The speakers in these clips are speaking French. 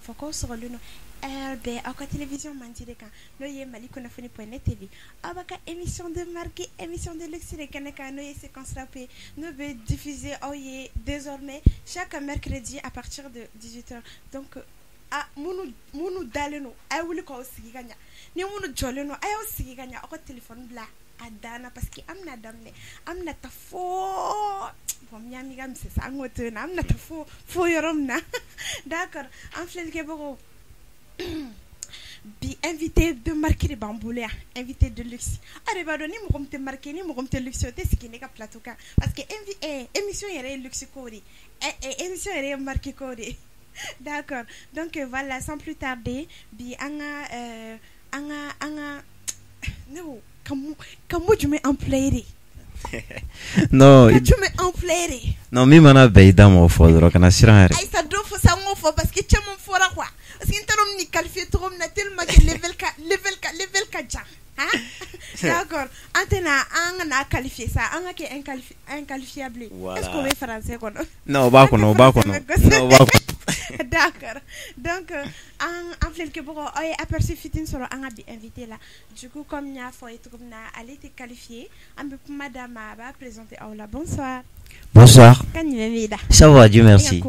foko sɔrɔ leno RB aw ka télévision mandi de kan n'o ye Mali kunnafoni.net TV aw b'a ka émission de marque émission de luxe de kɛnɛ kan n'o ye séquence rap n'o bɛ diffuser aw ye désormais chaque mercredi à partir de 18h donc munu dalen no a ye wuli k'aw sigi ka ɲa ni munu jɔlen no a y'aw sigi ka ɲa aw ka téléphone bila a danna parce que an bɛna daminɛ an bɛna taa fo bon Miami ka misɛ sa an k'o to yen nɔ an bɛna taa fo yɔrɔ min na d'accord an filɛlikɛbagaw bi invité de marque de b'an bolo yan invité de luxe aw de b'a dɔn ni mɔgɔ min tɛ marque ni mɔgɔ min tɛ luxe o tɛ sigi ne ka plateau kan parce que émission yɛrɛ ye luxe ko de émission yɛrɛ ye marque ko de d'accord donc voilà sans plus tarder bi an ka ne ko kamu jumɛn employé non jumɛn employé non min mana bɛɛ i da mɔgɔ fɔ dɔrɔn kana siran yɛrɛ ayisa dɔ fɔ sa n k'o fɔ parce que caman fɔra quoi parce que n t'a dɔn ni qualifié cogo min na tellement que level ka jan hein d'accord an tɛna an ka n'a qualifié sa an ka kɛ inqualifiable est-ce qu'on bɛ français kɔnɔ non o b'a kɔnɔ d'accord donc an filɛlikɛbagaw aw ye aperçu fitinin sɔrɔ an ka bi invité la du coup comme n y'a fɔ ye cogo min na ale tɛ qualifié an bɛ kuma d'a ma a b'a présenter aw la bonsoir. Bonsoir. Ça va, Dieu merci.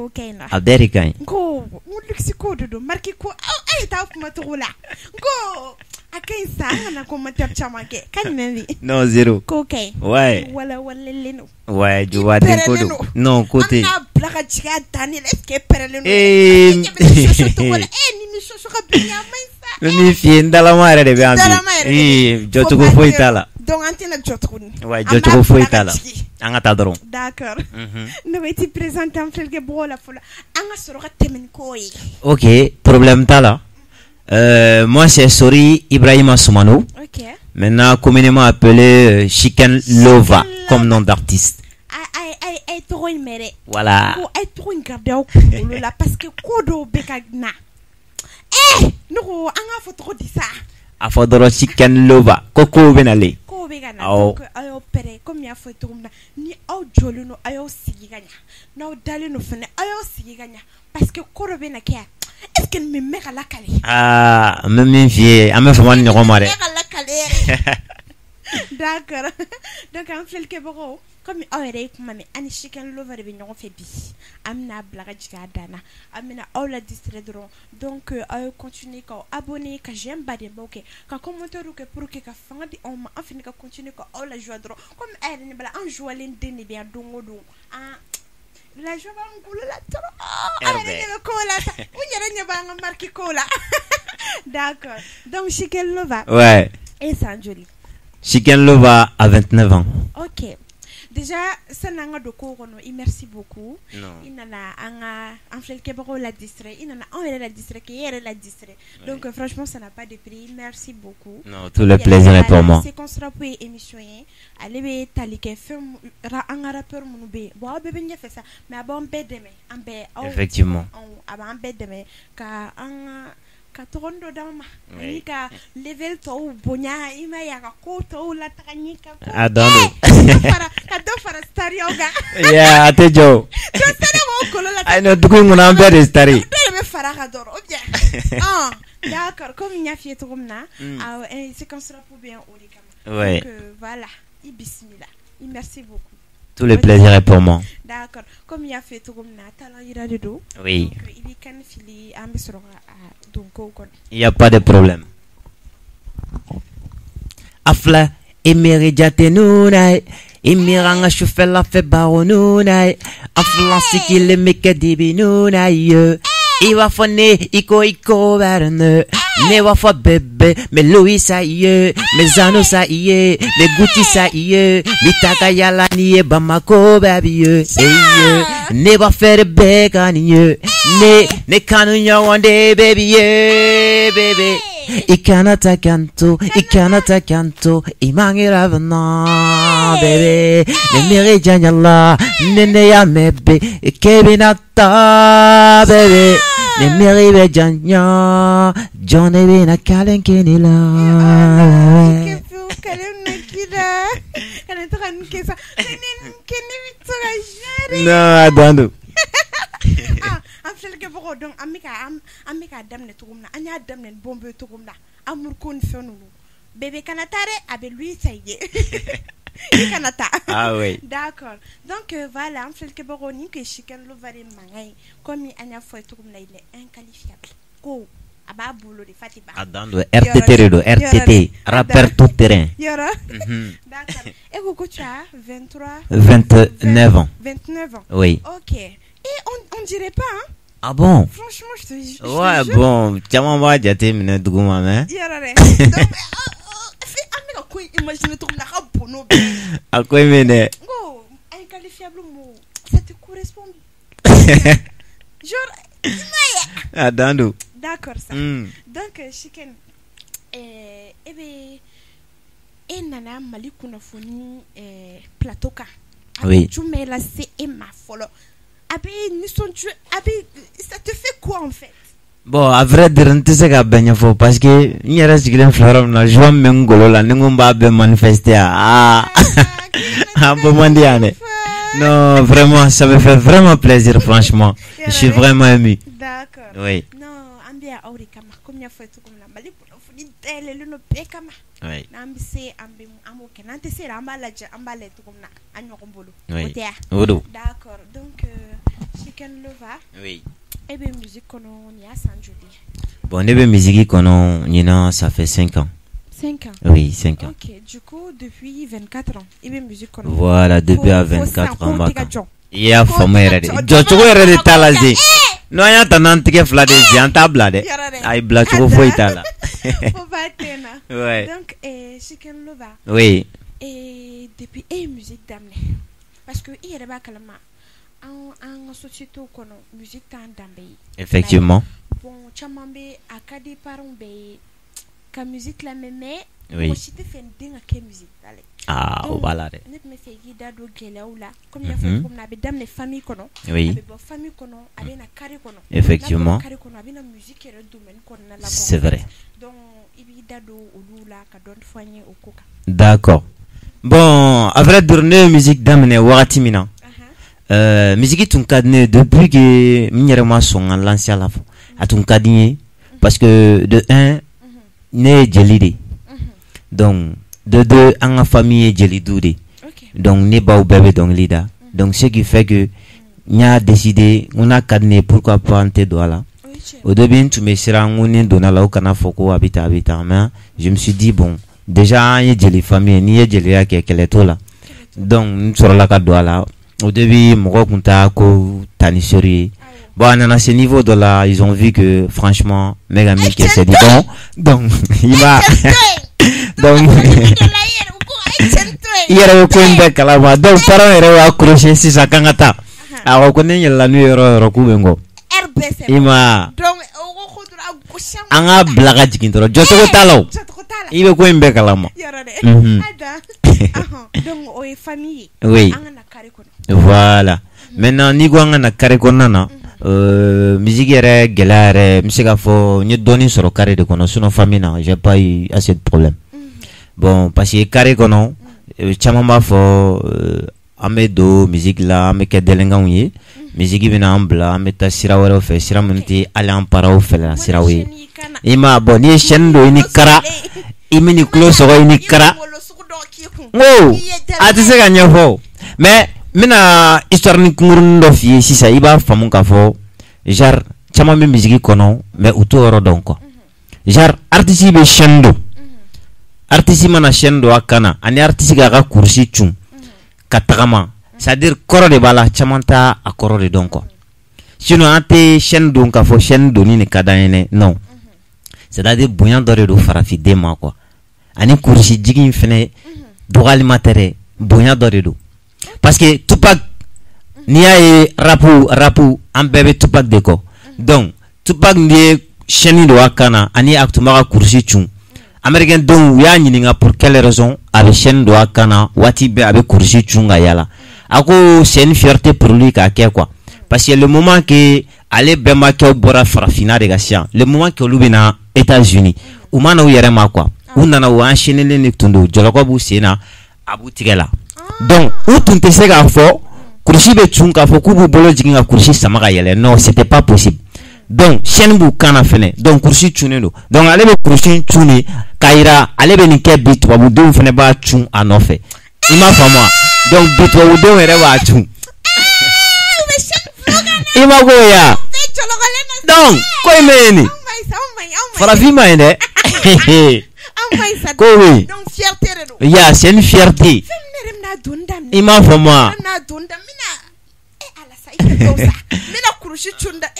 A bɛɛ de ka ɲi. N ko luxe ko de don marque ko aw ye taa kuma cogo la n ko a ka ɲi sa an kana commentaire caman kɛ ka ɲinɛ de. Non zéro. Ko ka ɲi. Ouais. walawalalen don. Ouais jubaden ko don. Non ko tɛ. an n'a bila ka jigin a dan ne la est-ce que pɛrɛlen don. ni soso ka bila ɲa ma ɲi sa. Ni fiye n dalama yɛrɛ de bɛ yan bi. Jɔcogo foyi t'a la. Donc an tɛna jɔ tuguni. Ouais jɔcogo foyi t'a la. An ka taa dɔrɔn. D'accord. Ne bɛ ti présenter an filɛlikɛbagaw la fɔlɔ an ka sɔrɔ ka tɛmɛ ni ko ye. Ok problème t'a la. Moi c'est Sori Ibrahima Soumano. Ok. Maintenant communément appelé Chicken Lova comme nom d'artiste. Ay tɔgɔ in mɛrɛ. Voilà. Ko ay tɔgɔ in garder aw kunkolo la parce que ko dɔw bɛ ka na. Ne ko an k'a fɔ tɔgɔ di sa. A fɔ dɔrɔn Chicken Lova ko kow bɛ nalen. Kow bɛ ka na donc aw y'aw pɛrɛ comme n y'a fɔ cogo min na ni aw jɔlen don aw y'aw sigi ka ɲa n'aw dalen don fɛnɛ aw y'aw sigi ka ɲa parce que ko dɔ bɛ na kɛ yan est-ce que nin bɛ mɛn ka lakale. An bɛ min f'i ye an bɛ fama ni ɲɔgɔn ma dɛ. Mɛn ka lakale yɛrɛ. D'accord donc an filɛlikɛbagaw comme aw yɛrɛ ye kuma mɛn ani Chicken Lova de bɛ ɲɔgɔn fɛ bi an bɛna bila ka jigin a dan na an bɛna aw la distrait dɔrɔn donc aw ye continuer k'aw abonné ka j'aime badenbaw kɛ ka commentaire kɛ pour que ka fanga di anw ma an fana ka continuer ka aw la joie dɔrɔn comme a yɛrɛ ɲɛ b'a la an joielen den de bɛ yan don o don la joie b'an bolo la trop a yɛrɛ ɲɛ bɛ kow la sa n yɛrɛ ɲɛ b'an ka marque kow la d'accord donc Chicken Lova. Ouais. Et san joli. Chicken Lova a 29 ans. Ok. Déjà, ça n'a pas de cours, merci beaucoup. Non. Il nana en fait que la distrait, il nana on la distrait, qui est la distrait. Donc franchement, ça n'a pas de prix. Merci beaucoup. Non, tout le plaisir est pour moi. C'est qu'on sera pour émission. Allez, be talike film un rappeur mon bé. Bon, bébé n'y fait ça, mais avant bête demain, effectivement. Avant bête demain, car ka tɔgɔndo d'aw ma ani ka level tɔw bonya i ma ya ka ko tɔw la taga ɲɛ ka a dɔn ka dɔ fara stari aw kan a tɛ jɔ jɔ stari b'aw kolo la ayi non dugu in kɔnɔ an bɛɛ de stari dɔ de bɛ fara ka dɔrɔn o bien d'accord comme n y'a f'i ye cogo min na séquence rap bien o de kama donc voilà i bisimila i merci beaucoup. Tout le plaisir est pour moi. D'accord. Comme il y a fait tout comme talent ira de dos. Oui. Donc il est can fili ambisoro donc il y a pas de problème. Afla emerijate nunai emiranga shufela fe baronunai afla sikile mekedibi nunai iwa fone iko barne ne wa fa bebe me Louis sa ye me Zano sa ye me Gucci sa ye mi taka yala ni Bamako baby ye ne wa faire bega ni ye ne kanu nyawande baby ye baby ikanata kanto imangira vana baby ne mere janyala ne ya mebe kebinata baby ne mere be janya John Ebina Kalen Kenila. Non, attends. En fait, que pour bɔgɔ donc an bɛ ka daminɛ cogo min na an y'a daminɛ ni bombe cogo min na amour ko ni fɛn ninnu bébé kana taa dɛ a bɛ lui ça y est i kana taa ah oui d'accord donc voilà an filɛlikɛbagaw nin tun ye Chicken Lover de mankan ye comme an y'a fɔ cogo min na il est inqualifiable ko a b'a bolo de Fatiba a dan don RTT de don RTT rappeur tout terrain yɔrɔ d'accord et ko tu as 29 ans 29 ans oui ok et on dirait pas hein. Ah bon? Franchement, je te jure. Ouais, bon, caman b'a jate minɛ duguma mais. Imagine tout na bono. A ko min dɛ. Go, inqualifiable mot. Ça te correspond. Genre, a dan don. D'accord ça. Donc Chicken ebe nana Mali kunnafoni plateau kan. Oui. Jumɛn lase e ma fɔlɔ. Ça te fait quoi en fait? Bon, à vrai dire, n tɛ se ka bɛɛ ɲɛfɔ parce que n yɛrɛ sigilen filɛ yɔrɔ min na joie min bɛ n golo la ni n ko n b'a bɛɛ manifester a bɔ man di yan dɛ. Non, vraiment, ça me fait vraiment plaisir, franchement. Je suis vraiment ému. D'accord. Oui. Non, an bɛ yan aw de kama comme n y'a fɔ cogo min na Mali kunnafoni dayɛlɛlen don bɛɛ kama. Oui. N'an bɛ se an b'o kɛ n'an tɛ se an b'a lajɛ an b'a lajɛ cogo min na an ɲɔgɔn bolo. Oui. O tɛ yan. O don. D'accord, donc Chicken Lover. Oui. Et bien musique kɔnɔ ni y'a san joli? Bon, ne bɛ musique kɔnɔ ɲinan ça fait 5 ans. 5 ans. Oui, 5 ans. Ok, du coup depuis 24 ans i bɛ musique kɔnɔ. Voilà, depuis à 24 ans b'a kan. I y'a faamu yɛrɛ de. Jɔcogo yɛrɛ de t'a la se. Non, an y'a ta n'an tigɛ fila de si an t'a bila dɛ. Ayi bila cogo foyi t'a la. Faut pas tenir. Ouais. Donc Chicken Lover. Oui. Et depuis musique daminɛ parce que i yɛrɛ b'a kalama an société kɔnɔ musique t'an danbe ye. Effectivement. Bon caman bɛ a ka di parents bɛɛ ye ka musique lamɛn mais oui. mɔgɔ si tɛ fɛ n den ka kɛ musique la dɛ. Ah, o b'a la dɛ. Ne tun bɛ fɛ k'i da don gɛlɛyaw la comme y'a fɔ cogo min na a bɛ daminɛ famille kɔnɔ. Oui. A bɛ bɔ famille kɔnɔ a bɛ na carré kɔnɔ. Effectivement. Carré kɔnɔ a bɛ na musique yɛrɛ domaine kɔnɔna la. C'est vrai. Donc i b'i da don olu la ka dɔɔni fɔ an ye o ko kan. D'accord. Bon, à vrai dire ne ye musique daminɛ wagati min na. Musique tun ka di ne ye depuis que n yɛrɛ ma sɔn ka lancer a la fɔ a tun ka di n ye parce que de 1 ne ye jeli de donc de 2 an ka famille ye jeli du de donc ne baw bɛɛ bɛ dɔnkili da donc ce qui fait que n y'a décidé n n'a ka di ne ye pourquoi pas n tɛ don a la au début n tun bɛ siran n ko ni n donna la o kana fɔ ko a bɛ tan mais je me suis dit bon déjà an ye jeli famille n'i ye jeliya kɛ kɛlɛ t'o la donc n sɔrɔla ka don a la. Au début, mɔgɔw kun t'a ko tani seri ye. Bon, à nana ce niveau de là, ils ont vu que franchement, mega mi que c'est du bon. Donc, il va. Donc, il y a eu quoi de kalama. Donc, parents yɛrɛ y'a accroché sisan kan ka taa. Awɔ ko ne yɛlɛla n'u yɔrɔ k'u bɛ n kɔ. I ma. An ka bila ka jigin dɔrɔn jɔcogo t'a la o. I bɛ ko in bɛɛ kalama. Donc, o ye famille. Oui. Voilà. Maintenant, ni ko an ka na carré kɔnɔna na, musique yɛrɛ gɛlɛya yɛrɛ n bɛ se k'a fɔ n ye dɔɔnin sɔrɔ carré de kɔnɔ sinon famille na j'ai pas eu assez de problème. Bon, parce que carré kɔnɔ caman b'a fɔ an bɛ don musique la an bɛ kɛ dɛlɛnkanw ye musique bɛna an bila an bɛ taa sira wɛrɛw fɛ sira minnu tɛ hali an paraw fɛla siraw ye. I ma bon n'i ye chaîne don i ni kara i bɛ ni tulo sɔgɔ i ni kara n ko a tɛ se ka ɲɛfɔ mais n bɛna histoire ni kunkurunin dɔ f'i ye sisan i b'a faamu k'a fɔ genre caman bɛ musique kɔnɔ mais u t'o yɔrɔ dɔn quoi genre artiste bɛ chaîne don artiste mana chaîne don a kan na ani artiste k'a ka kurusi cun ka tagama c'est à dire kɔrɔ de b'a la caman t'a a kɔrɔ de dɔn quoi sinon an tɛ chaîne don k'a fɔ chaîne donni de ka d'an ye dɛ non c'est à dire bonya dɔ de don farafiden ma quoi ani kurusi jigi in fɛnɛ dɔgɔyalima tɛ dɛ bonya dɔ de don. Parce que Tupac n'i y'a ye rapu an bɛɛ bɛ Tupac de kɔ donc Tupac ni ye chaîne don a kan na ani a tun b'a ka kurusi cun américain denw u y'a ɲininka pour quelle raison a bɛ chaîne don a kan na waati bɛɛ a bɛ kurusi cun ka yala a ko c'est une fierté pour lui k'a kɛ quoi parce que le moment que ale bɛnbakɛw bɔra farafinna de ka siyan le moment que olu bɛ na États-Unis u ma na u yɛrɛ ma quoi u nana u enchaîner de tun don jɔlɔkɔ b'u sen na a b'u tigɛ la. Donc, ou tu ne sais k'a fɔ kurusi bɛ cun k'a fɔ k'u b'u bolo jigin ka kurusi sama ka yɛlɛ non c'était pas possible donc chaîne b'u kan na fɛnɛ donc kurusi cunnen don donc ale bɛ kurusi cun k'a yira ale bɛ nin kɛ bi tubabudenw fɛnɛ b'a cun a nɔfɛ i m'a faamu wa donc bi tubabudenw yɛrɛ b'a cun i ma ko ya donc ko in bɛ yen nin farafin ma yen dɛ ko oui ya c'est une fierté i m'a faamu wa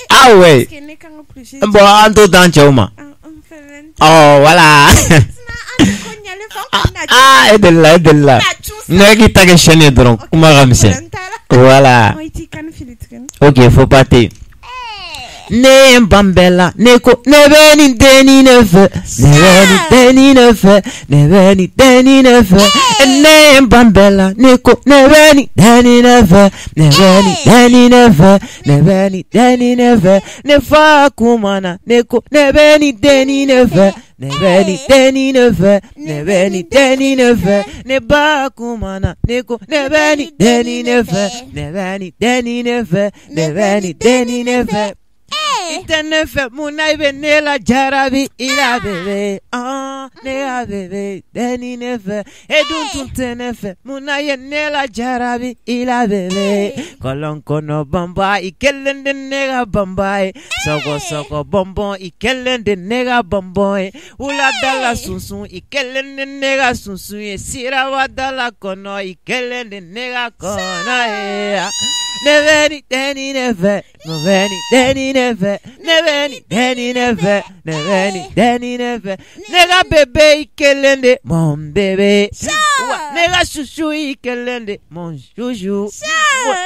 ah ouais bon an t'o dan cɛw ma oh voilà ah e delila ne k'i ta kɛ chaîne ye dɔrɔn kuma ka misɛn voilà ok faut pas te ne bambela ne ko ne bɛ nin denni ne fɛ ne bɛ nin denni ne fɛ ne bɛ nin denni ne fɛ ne bambela ne ko ne bɛ nin denni ne fɛ ne bɛ nin denni ne fɛ ne bɛ nin denni ne fɛ ne fa kumana ne ko ne bɛ nin denni ne fɛ ne bɛ nin denni ne fɛ ne bɛ nin denni ne fɛ ne ba kumana ne ko ne bɛ nin denni ne fɛ ne bɛ nin denni ne fɛ ne bɛ nin denni ne fɛ Itenefe muna ibe nela jarabi ila bebe nela bebe deni nefe edun tuntenefe muna ye nela jarabi ila bebe kolon kono bamba ikelende nega bamba soko bonbon ikelende nega bonbon ula dala sunsun ikelende nega sunsun sira wadala kono ikelende nega kono Neveni deni neve, neveni deni neve, neveni deni neve, neveni deni neve. Nega bebe ikelende, mon bebe. Nega chouchou ikelende, mon chouchou.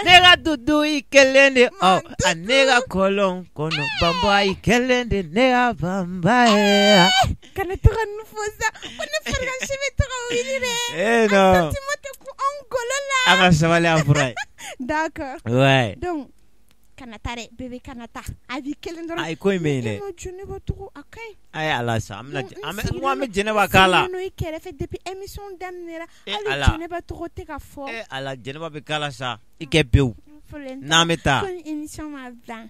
Nega dudu ikelende, oh, a nega kolon kono bamba ikelende, nega bamba. Kana toka nufosa, one farga shebe toka winire. Eh non. Ah ça va aller après. D'accord. Ouais. Donc, kanatare, bébé kanata. Avec quel endroit? Ay ko imene. Je ne vois trop. OK. Ay ala sa amna moi me jeneba kala. Non i kere fait depuis émission d'amnera. Ala jeneba trop te ka fo. Ala jeneba be kala sa. Ikepew. Na meta. Émission ma blanc.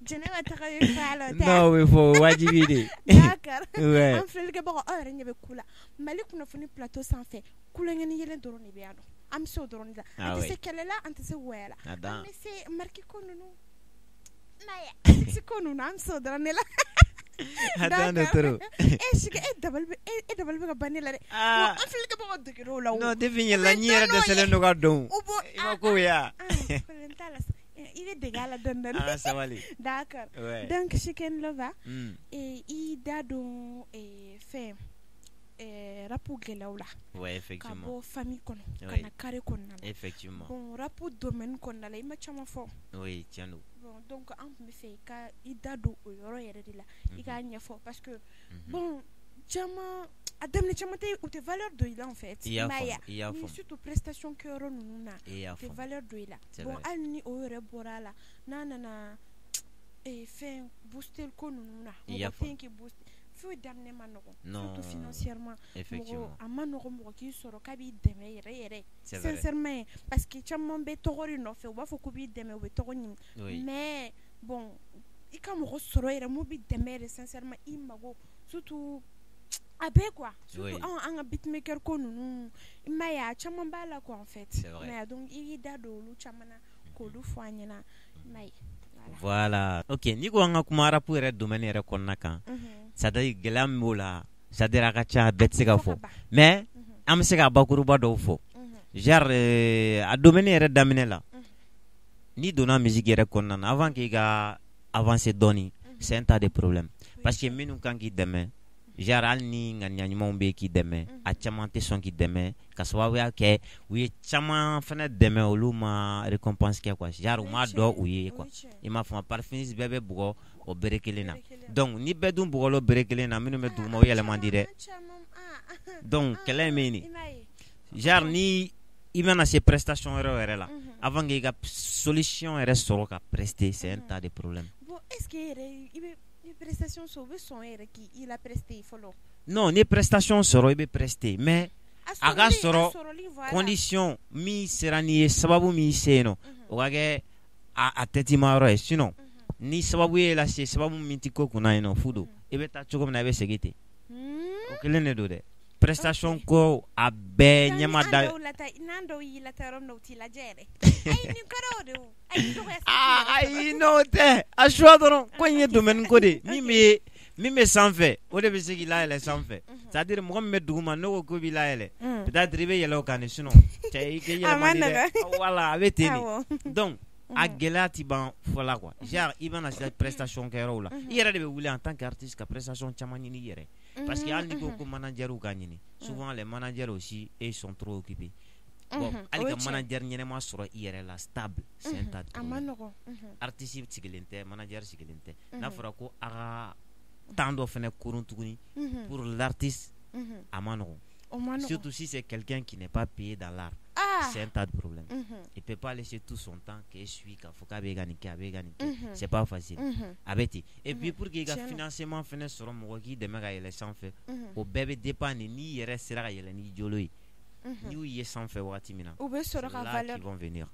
Jeneba taka falo. Non, il faut wajibi. D'accord. Ouais. On fait le gabo heure nyebe kula. Mali kuna foni plateau sans fait. Kula ngeni yelen doroni be ado. Am so doroni da. Ante se kelela ante se wela. Mais c'est marqué konunu. Naya. C'est konunu am so doroni la. Attends trop. Shike double be banela. On fait le gabo de giro la. Non, devine la nière de celle no ga don. Ima ko ya. Il est dégal donne. Ah ça va aller. D'accord. Ouais. Donc chicken lova et il dado et fait rapu gelaula. Ouais, effectivement. Kabo famille kono kana kare kono. Effectivement. Bon rapu domaine kono la ima chama fo. Oui, tiens nous. Bon donc on me fait ka il dado o yoro yere dila. Il gagne fort parce que bon chama Adam ne chama te ou tes valeurs de il en fait. Mais surtout prestation que ro nuna. Tes valeurs de il. Bon alni o yore borala. Nanana et fait booster le konuna. On va faire qui boost. Faut d'amener manoko. Surtout financièrement. Effectivement. A manoko mo ki soro kabi deme yere. Sincèrement parce que chama be togori no fait wa faut ko bi deme we togoni. Mais bon, il comme soro yere mo bi deme sincèrement il mago surtout abe quoi surtout un beatmaker ko nunu maya chama bala quoi en fait mais donc il dado lu chamana ko lu fanyana mai voilà ok ni ko nga kuma rapu re domaine re konna kan ça day gelam mola ça dira ka cha bet se ka fo mais am se ka bakuru ba do fo genre a domaine re damine la ni dona musique re konna avant qu'il ga avancer doni c'est un tas de problèmes parce que minu kan ki demain jaral ni nganya nyuma be ki deme a chaman te son ki deme ka sababu ya ke wi chaman fana deme oluma récompense ke quoi jaru ma do uye quoi il m'a fait parfums bébé bugo o berekelena donc ni bedum bugo lo berekelena minu me du mo yele mandire donc kele meni jar ni imana ces prestations erreur là avant que ga solution reste solo ka prester c'est un tas de problèmes bon est-ce que prestations sont qui il a presté follow non les prestations seront il presté mais aga soro condition mi serani sababu mi seno wage a teti maro sinon ni sababu ye la se sababu min ti ko kunna yen nɔ fu don i bɛ taa cogo min na i bɛ segin ten o kelen de don dɛ prestation ko a bɛɛ ɲɛma da n'an dɔw y'i lata yɔrɔ min na u t'i lajɛ yɛrɛ ayi nin kɔrɔ o de o ayi n'o tɛ a choix dɔrɔn ko in ye domaine ko de min bɛ sanfɛ o de bɛ se k'i layɛlɛ sanfɛ c'est à dire mɔgɔ min bɛ duguma n'o ko b'i layɛlɛ peut-être i bɛ yɛlɛ o kan de sinon cɛ i kɛ yɛlɛmani dɛ voilà a bɛ ten de donc a gɛlɛya ti ban fɔla quoi genre i bɛna se prestation kɛyɔrɔw la i yɛrɛ de bɛ wuli en tant qu'artiste ka prestation caman ɲini i yɛrɛ parce que hali n'i ko manager ka ɲini souvent les managers aussi ils sont trop occupés bon hali ka manager ɲɛnɛma sɔrɔ i yɛrɛ la stable c'est un tas de problème artiste sigilen tɛ manager sigilen tɛ n'a fɔra ko a ka temps dɔ fɛnɛ koron tuguni pour l'artiste a ma nɔgɔn surtout si c'est quelqu'un qui n'est pas payé dans l'art c'est un tas de problèmes il peut pas laisser tout son temps qu'il suit k'a fɔ k'a bɛ ka nin kɛ a bɛ ka nin kɛ c'est pas facile a bɛ ten et puis pour que i ka financement fɛnɛ sɔrɔ mɔgɔ k'i dɛmɛ ka yɛlɛ sanfɛ o bɛɛ bɛ dépend de n'i yɛrɛ sera ka yɛlɛ n'i jolo ye n'i y'u ye sanfɛ wagati min na c'est là qu'ils vont venir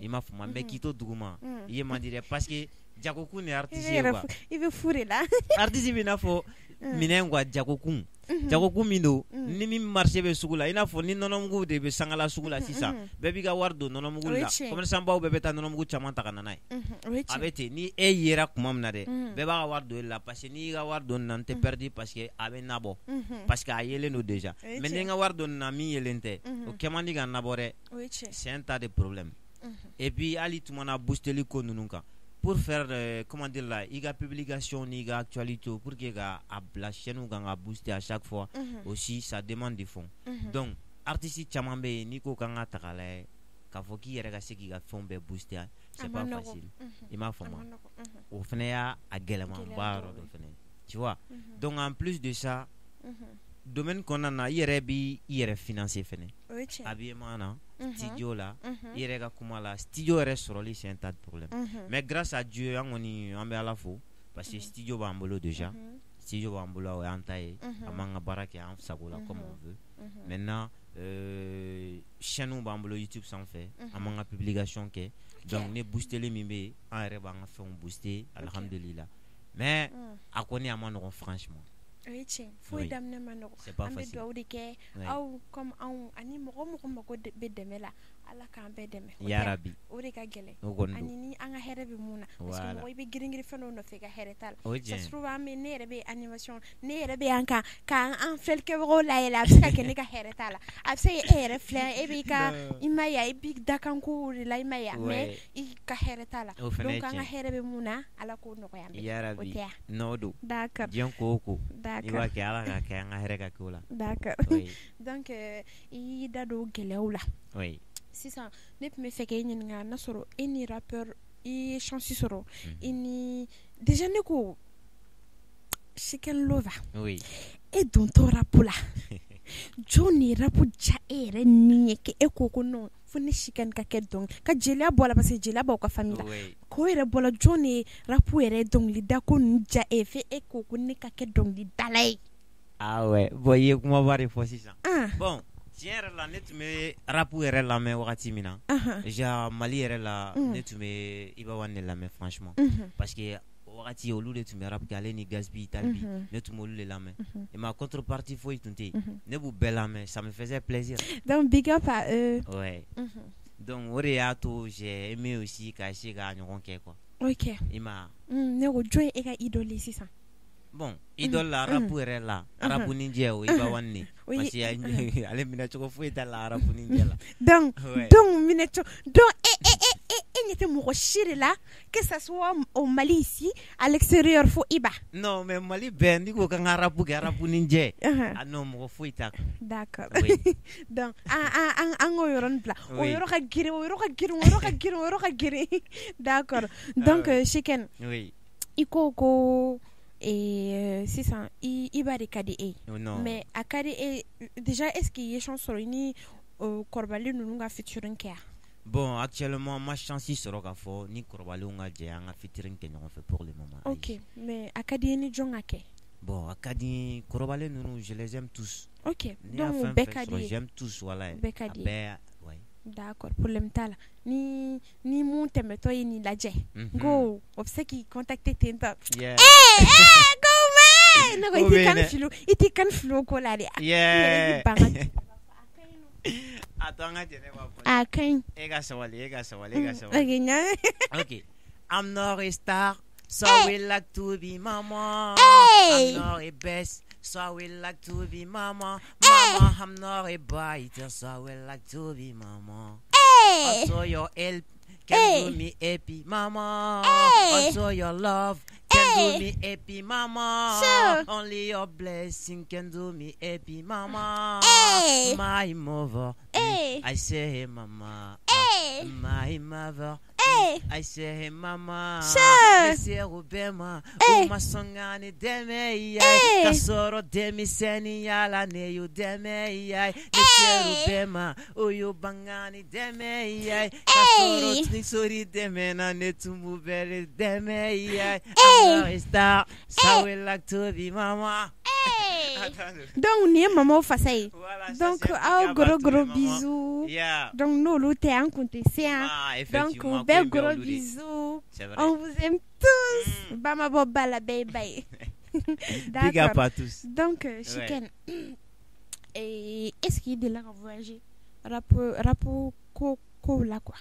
i m'a faamu mais k'i to duguma i ye man di dɛ parce que jagokun ni artiste ye quoi i bɛ fu de la artiste bɛ i n'a fɔ minɛn quoi jagokun jagokun min don ni min marché bɛ sugu la i n'a fɔ ni nɔnɔmugu de bɛ sangala sugu la sisan bɛɛ b'i ka wari don nɔnɔmugu la commerçant baw bɛɛ bɛ taa nɔnɔmugu caman ta ka na n'a ye a bɛ ten ni e yera kuma min na dɛ bɛɛ b'a ka wari don e la parce que n'i y'i ka wari don nin na n tɛ perdu parce que a bɛ nabɔ parce que a yelen don déjà mais ni n ka wari don nin na min yelen tɛ o kɛ man di ka nabɔ dɛ c'est un tas de problèmes et puis hali tuma na boosteli ko ninnu kan pour faire comment dire là i ka publication ni ka actualité pour que ka a bila chaîne kan ka booster à chaque fois aussi ça demande des fonds donc artiste caman bɛ yen n'i ko kan ka ta k'a lajɛ k'a fɔ k'i yɛrɛ ka se k'i ka fɛnw bɛɛ booster c'est pas facile i m'a faamu o fɛnɛ y'a gɛlɛmanba yɔrɔ dɔ fɛnɛ tu vois donc en plus de ça domaine kɔnɔna na i yɛrɛ b'i yɛrɛ financer fɛnɛ habillement na studio la i yɛrɛ ka kuma la studio yɛrɛ sɔrɔli c'est un tas de problème mais grâce à Dieu an kɔni an bɛ Ala fo parce que studio b'an bolo déjà studio b'an bolo o y'an ta ye an b'an ka baara kɛ an sago la comme on veut maintenant chaîne b'an bolo YouTube sanfɛ an b'an ka publication kɛ donc ne boosteli min bɛ yen an yɛrɛ b'an ka fɛnw booster alhamdulillah mais a kɔni a ma nɔgɔn franchement o ye tiɲɛ foyi daminɛ ma nɔgɔ an bɛ dugawu de kɛ aw comme anw ani mɔgɔ mɔgɔ mago bɛ dɛmɛ la Ala k'an bɛɛ dɛmɛ yarabi o de ka gɛlɛn ani ni an ka hɛrɛ bɛ mun na parce que mɔgɔ i bɛ girin-girin fɛn dɔw nɔfɛ i ka hɛrɛ t'a la ça se trouve an bɛ ne yɛrɛ bɛ animation ne yɛrɛ bɛ yan k'an filɛlikɛbagaw layɛlɛ a bɛ se ka kɛ ne ka hɛrɛ t'a la a bɛ se e yɛrɛ filɛ e b'i ka i ma ya i b'i dakanko de la i ma ya mais i ka hɛrɛ t'a la donc an ka hɛrɛ bɛ mun na Ala k'o nɔgɔya an bɛɛ yarabi n'o don d'accord diɲɛ ko o ko i b'a kɛ Ala ka kɛ an ka hɛrɛ ka kɛ o la d'accord donc i y'i da don gɛlɛyaw la sisan ne tun bɛ fɛ k'e ɲininka n'a sɔrɔ e ni rappeur i ye chance sɔrɔ i ni déjà ne ko Chicken Lover e dontɔ rap la jɔn ni rap ja e yɛrɛ ni ye k'e ko non fo ne Chicken ka kɛ dɔn ka jeliya bɔ la parce que jeliya b'aw ka famille la k'o yɛrɛ bɔ la jɔn ni rap yɛrɛ dɔnkilida ko ninnu ja e fɛ e ko ne ka kɛ dɔnkilidala ye ah ouais bon i ye kumaba de fɔ sisan bon tiɲɛ yɛrɛ la ne tun bɛ rap yɛrɛ lamɛn wagati min na déjà Mali yɛrɛ la ne tun bɛ Iba One de lamɛn franchement parce que wagati olu de tun bɛ rap kɛ ale ni Gasbi Talbi ne tun b'olu de lamɛn et ma contrepartie foyi tun tɛ yen ne b'u bɛɛ lamɛn ça me faisait plaisir donc big up à eux ouais donc o de y'a to j'ai aimé aussi ka essayer ka ɲɔgɔn kɛ quoi ok i ma ne ko jɔn ye e ka idole ye sisan bon idole la rap yɛrɛ la arabu ni jɛ o Iba One ne parce que ale minɛ cogo foyi t'a la arabu ni jɛ la donc minɛ cogo donc e ɲɛ tɛ mɔgɔ si de la que ça soit au Mali ici à l'extérieur fo Iba non mais Mali bɛɛ n'i ko k'an ka arabu kɛ arabu ni jɛ ah non mɔgɔ foyi t'a kan d'accord donc an k'o yɔrɔnin bila o yɔrɔ ka girin o yɔrɔ ka girin d'accord donc Chicken i ko sisan Iba de ka di e mais a ka di e déjà est-ce que i ye chance sɔrɔ i ni kɔrɔbalen ninnu ka featuring kɛ bon actuellement ma chance sɔrɔ k'a fɔ ni kɔrɔbalenw ka jɛ an ka featuring kɛ ɲɔgɔn fɛ pour le moment ok mais a ka di ni jɔn ka kɛ bon a ka di kɔrɔbalen ninnu je les aime tous ok donc bɛɛ ka di j'aime tous voilà bɛɛ ka di bɛɛ ouais D'accord, problème t'a là. Ni mun tɛmɛtɔ ye nin lajɛ. Go, o bɛ se k'i contacter ten tɔ. Yeah. Go man! Ne ko i t'i kan filo ko la de. Yeah. Attends, a ka ɲi. E ka sabali. Ok. Okay. I'm not a star, so we like to be mama. Hey. I'm not a best, so we like to be mama. Mama, I'm not a biter, so we like to be mama. Also your help can do me happy, mama. Also your love can do me happy, mama. Sure. Only your blessing can do me happy, mama. My mother, I say hey, mama. My mother, I say hey, mama. Sure. Nese rubema, umasongani deme kasoro demi seni yala ne yu deme nese rubema, uyu bangani deme kasoro nisori deme na netumu bere deme I'm not a star, so we like to be mama. Donc ni maman fasa ye. Voilà, Donc ça, gros bisous. Yeah. Donc nous t'es en compte ici. Donc bel gros bisous. On vous aime tous. Bama bobala bye bye. Big up à tous. Donc Chicken. Et est-ce qu'il est de là à voyager? Rapport ko là quoi.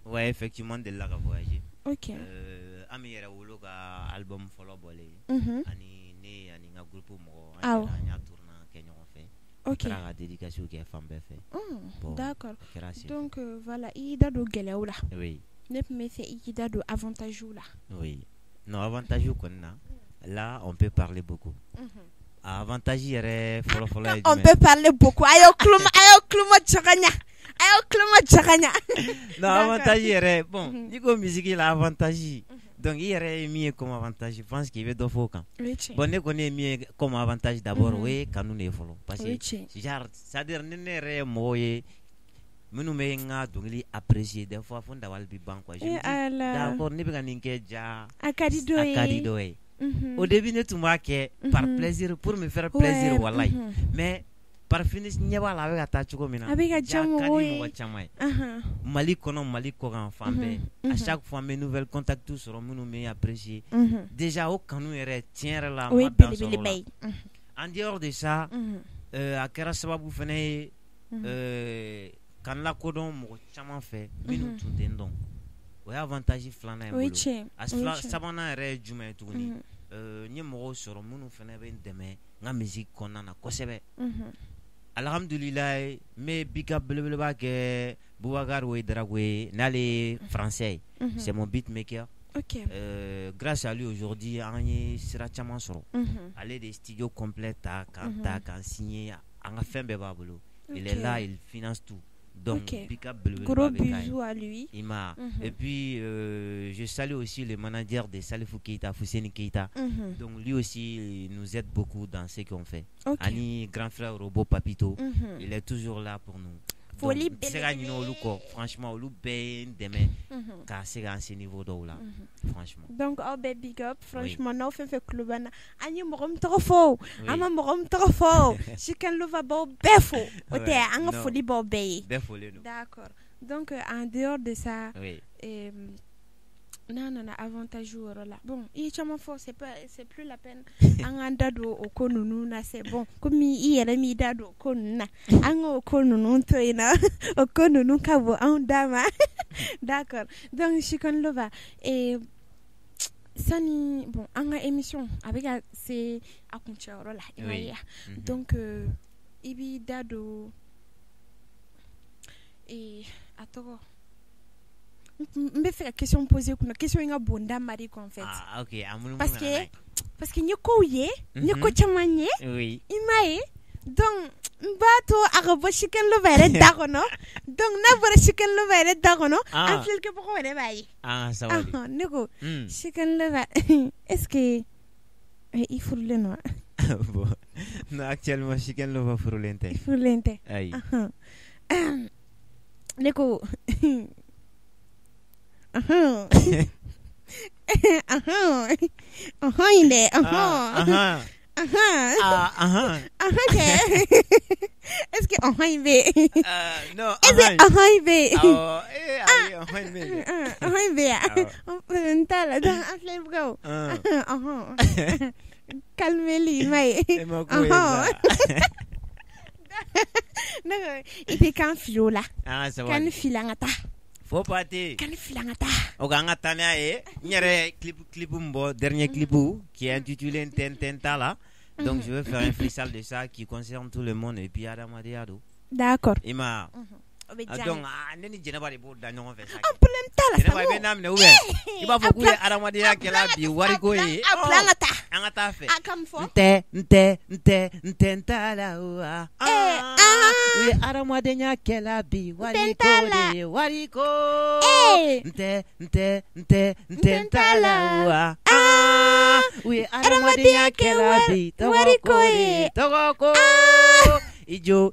Ouais, effectivement de là à voyager. OK. Ami yɛrɛ wolo ka album fɔlɔ bɔlen ani ne ani n ka groupe mɔgɔ an y'a tourner kɛ ɲɔgɔn fɛ. OK. Taara ka dédication kɛ fan bɛɛ fɛ. D'accord. Kɛra Donc voilà, i da do gɛlɛyaw la. Oui. Ne tun bɛ fɛ i k'i da do avantage la. Oui. Non, avantage kɔni na. Là, on peut parler beaucoup. Avantage yɛrɛ fɔlɔ ye jumɛn? On peut parler beaucoup. Ayo kluma jaganya. Non, avantage yɛrɛ bon, n'i ko musique la avantage. Donc il y aurait mis comme avantage, je pense qu'il y avait deux fois quand. Bon, ne connais mieux comme avantage d'abord, oui, quand nous les follow. Parce que, genre, c'est-à-dire, nous n'avons moyen, nous n'avons donc apprécié des fois, fond d'avoir le biban quoi. Je me dis, d'accord, nous n'avons pas déjà akadidoé. Au début, nous t'as que par plaisir, pour me faire plaisir, voilà. Mais par finish, n'y a pas la avec ta chocomina. Avec un jamoui. Mali kono Mali koran fambe. À chaque fois mes nouvelles contacts tous seront nous me apprécier. Déjà au kanu ere tient la en dehors de ça, à kera sababu fene kan la kodon mo chama fait minu tundendon. Ouais avantage flana e bolo. As sabana ere juma tuguni. Ni mo soro munu fene ben deme nga musique konana kosebe. Alhamdulillah, mais big up blabla que Boubacar Ouedraoui, n'allez français, c'est mon beatmaker. Ok. Grâce à lui aujourd'hui, on sera chaman soro. Aller des studios complets, quand signé, on a fait un bébé. Il est là, il finance tout. Donc, gros bisous à lui. Et puis, je salue aussi le manager de Salifou Keita, Fousseni Keita. Donc, lui aussi, il nous aide beaucoup dans ce qu'on fait. Ani, grand frère Robot Papito, il est toujours là pour nous. Franchement, au ben demain, car c'est à ce niveau là. Franchement. Donc, oh big up, franchement, non, fait clubana. Ani morom trop faux. Ama morom trop faux. Chicken lova bo befo. Ote, anga folie bo bay. D'accord. Donc, en dehors de ça, non, avantage ou là. Bon, il est fort, c'est plus la peine. Un dado au konununa, c'est bon. Comme il y a mis dado au konuna. Un au konunun toina. Au konunun kabo, un dama. D'accord. Donc, Chicken Lova. Et. Sani, bon, un émission avec c'est à Kuncharo là. Donc, ibi dado. Et. Attends. Me fait la question posée une question inga bonda mari en fait. Ah OK, parce que nyoko ye, nyoko chamanye. Oui. Imae. Donc bato arabo chicken lo vere dagono. Donc na bora chicken lo vere dagono. En quelque pour on bayi. Ah ça va. Ah nego. Chicken lo est-ce que il faut le noir. Bon. Non, actuellement chicken lo va frulente. Frulente. Aïe. Nego. Ok. Est-ce que il veut? Non. Est-ce que il veut? Il veut. On peut entendre dans un flip go. Calmez-les, mais. Il était quand filo là. Quand filangata. Faut pas te. Quand filangata. Ogangata na nyere clip mbo dernier clip qui est intitulé Tentala. Donc je vais faire un freestyle de ça qui concerne tout le monde et puis Adama Diado. D'accord. Ima. Donc neni jenaba de bo danyo fait ça. Un problème tala. Jenaba be namne oube. Iba foku Adama Diado kela bi wari ko yi. Plangata. Angata fait. Comme fort. Tentala wa. Oui Adama Diado kela bi wari ko de wari ko. Tentala wa. Oui Adama Diado kela bi wari ko de togoko. Ijo,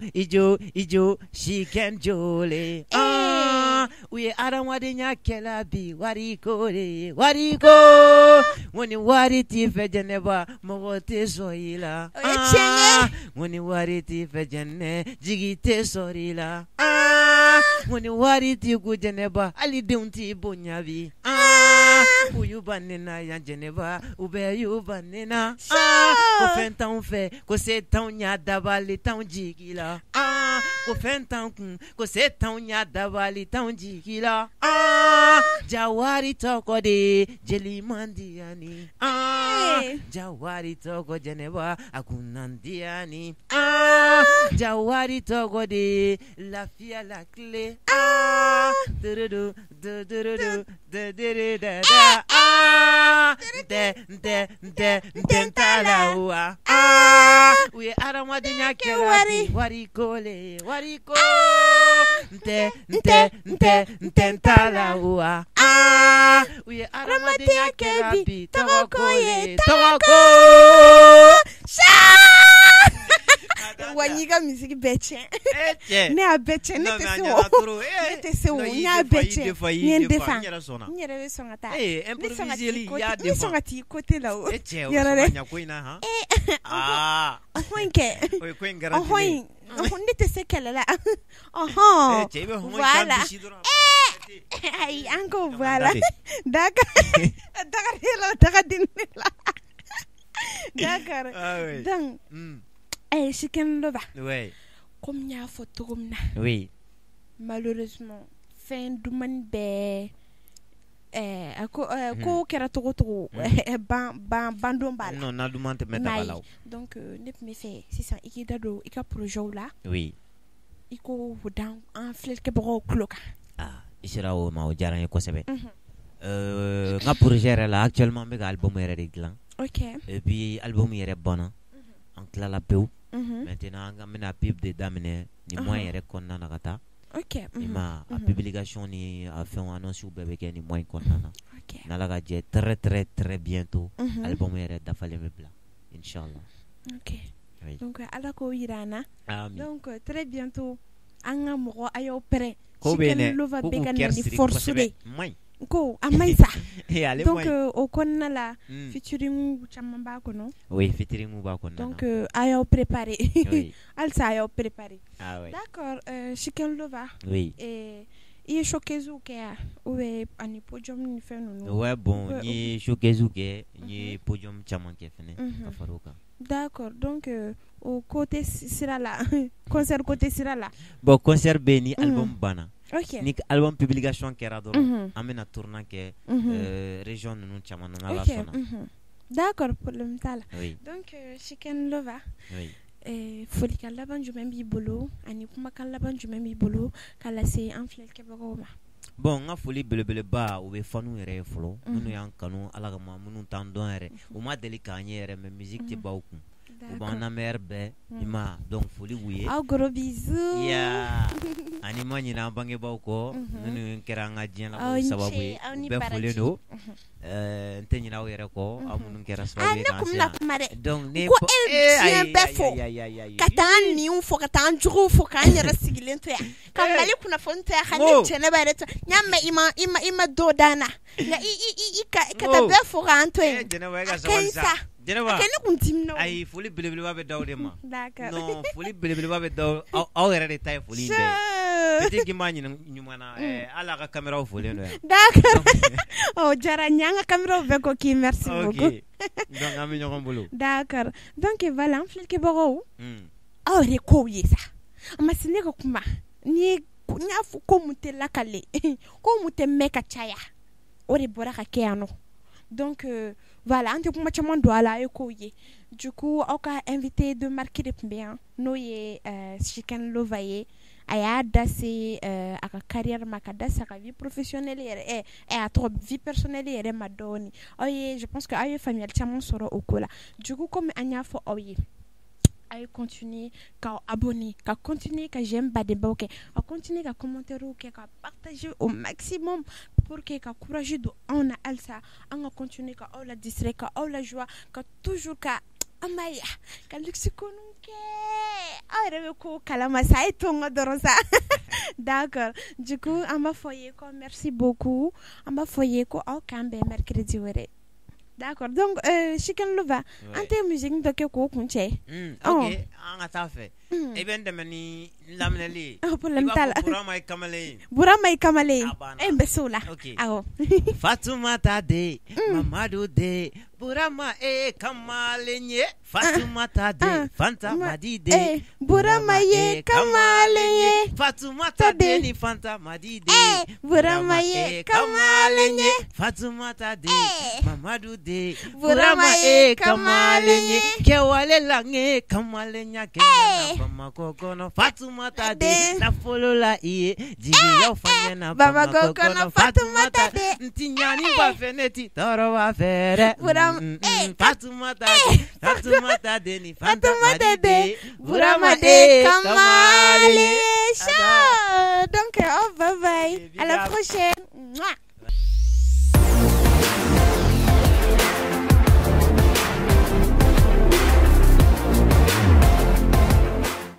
she can jole. We Adamwadenya Kelabi, Wariko, when you worry if a Geneva, Mogote Soila. When you worry if a Gene, Jigite Sorila. When you worry if good Geneva, Ali Dunti Bunyavi. Who you banana, Yan Geneva, Ube you banana. Fenton fe, ko se town ya dabali town jigila. Ko fenton ko se town ya dabali town jigila. Jawari toko de jeli mandiani. Jawari toko Geneva akunandiani. Jawari toko de la fia la clé. Durudu durudu da Tentala we Adamwadenya Kelabi wariko Tentala we Adamwadenya Kelabi togoko Wanyiga musique betche. Ne a betche ne te se o nya betche. Ni defa. Ni rebe songata. Improviser ya de songati côté là haut. Yara nya koina ha. Hoinke. Oi koin garanti. On ne se kala là. Voilà. Ai encore voilà. D'accord. Donc Chicken Lover. Oui. Comme il y a photo comme oui. Malheureusement, fin du man be ko kera togo bandon bala. Non, na du man te mettre bala. Donc ne me fait c'est ça ikida do ika projet là. Oui. Iko dans en flèche ke bro cloka. Isira o ma o jaran ko sebe. Nga projet là actuellement me album ere de glan. OK. Et puis album ere bona. En cla la peu. Maintenant nga mena pib de damine ni moyen ere konna na kata. OK. Ma publication ni a fait un annonce ou bébé ni moyen konna na. OK. Na la ga très bientôt album ere da fale me bla. Inchallah. OK. Oui. Donc ala ko irana. Amin. Donc très bientôt anga mo ayo prêt. Ko bene Lova ko bega ko na di force de. Moy. Ko amaisa. Donc au konna la featuring chamamba ko no. Oui, featuring ba ko. Donc ayo préparé. Oui. Alsa ayo préparé. Ah oui. D'accord, Chicken Lover. Oui. Et il showcase ou que ou ani podium ni fait non. Ouais bon, ni showcase ou que ni podium chaman ke fene ka faroka. D'accord, donc au côté sera là, concert côté sera là. Bon, concert beni album bana. OK. Ni album publication kera do amena tournant ke région nous chaman na la sona. D'accord, pour le mental. Oui. Donc Chicken Lover. Oui. Foli kala banju membi bolo ani kuma kala banju membi bolo kala se enflel ke bagoma. Bon nga foli belebele ba o be fanu yere folo nunu yan kanu ala ga ma munu tan don yere o ma deli ka nyere me musique ti ba oku o ba na merbe ima donc foli wuye au gros bisous ya ani ma nyina bange ba ko nunu kera nga jien la sababu be foli no nte nyina o yere ko amunu kera sababu ka donc ne ko el be fo katan ni un fo katan juru fo kan yere sigilento ya kamali kuna fonto ya hanin chene bare to nyamma ima do dana ya i ka be fo kan to jene wega sawansa Jɛnɛba kɛ ne kun dimina o. ayi foli belebeleba bɛ d'aw de ma D'accord. non foli belebeleba bɛ d'aw aw yɛrɛ de ta ye foli in bɛɛ ye peut-être que n b'a ɲuman na hali a ka caméraw folen don yan D'accord. Oh diyara n ye an ka caméraw bɛɛ ko k'i merci ok beaucoup. donc an bɛ ɲɔgɔn bolo D'accord. Donc voilà, an filɛlikɛbagaw aw yɛrɛ kow ye sa a ma se ne ka kuma ni n y'a fɔ ko mun tɛ lakale ko mun tɛ mɛn ka caya o de bɔra ka kɛ yan nɔ donc voilà an tɛ kuma caman don a la a ye kow ye du coup aw ka invité de marque de tun bɛ yan n'o ye Chicken Lova ye a y'a da se a ka carrière ma ka da se a ka vie professionnelle yɛrɛ a tɔgɔ vie personnelle yɛrɛ ma dɔɔni aw ye je pense que aw ye faamuyali caman sɔrɔ o ko la du coup comme an y'a fɔ aw ye a ye continuer ka abonner ka continuer ka j'aime badenbaw kɛ ka continuer ka commentaires kɛ ka partager au maximum pour que ka courage don anw na halisa an ka continuer ka aw la distraire ka aw la joie ka toujours ka amaya ka luxe konu kɛ aw yɛrɛ bɛ ko kalama sa a ye to n ka dɔrɔn sa d'accord du coup an b'a fɔ ye ko merci beaucoup an b'a fɔ ye ko aw k'an bɛn mercredi wɛrɛ d'accord donc Chicken Lova an tɛ musique dɔ kɛ k'o kun cɛ ok an ka taa fɛ i bɛ n dɛmɛ ni laminɛli ye problème t'a la i b'a fɔ Burama ye kamalen ye Burama ye kamalen a banna n bɛ se o la ok awɔ Fatumata de Mamadu de Burama ye kamalen ye Fatumata de Fanta Madi de Burama ye kamalen ye Fatumata de ni Fanta Madi de Burama ye kamalen ye Fatumata de Mamadu de Burama ye kamalen ye kɛwale lange kamalen ya kɛnɛ na Bamako kɔnɔ Fatumata de nafolo la i ye jigiyaw fanyɛ na Bamako kɔnɔ Fatumata de nti ɲani b'a fɛ ne ti tɔɔrɔ b'a fɛ dɛ Fatumata de ni Fanta Madi de Burama de kamalen ye. Ciao. Donc bye bye à la prochaine. Mouah.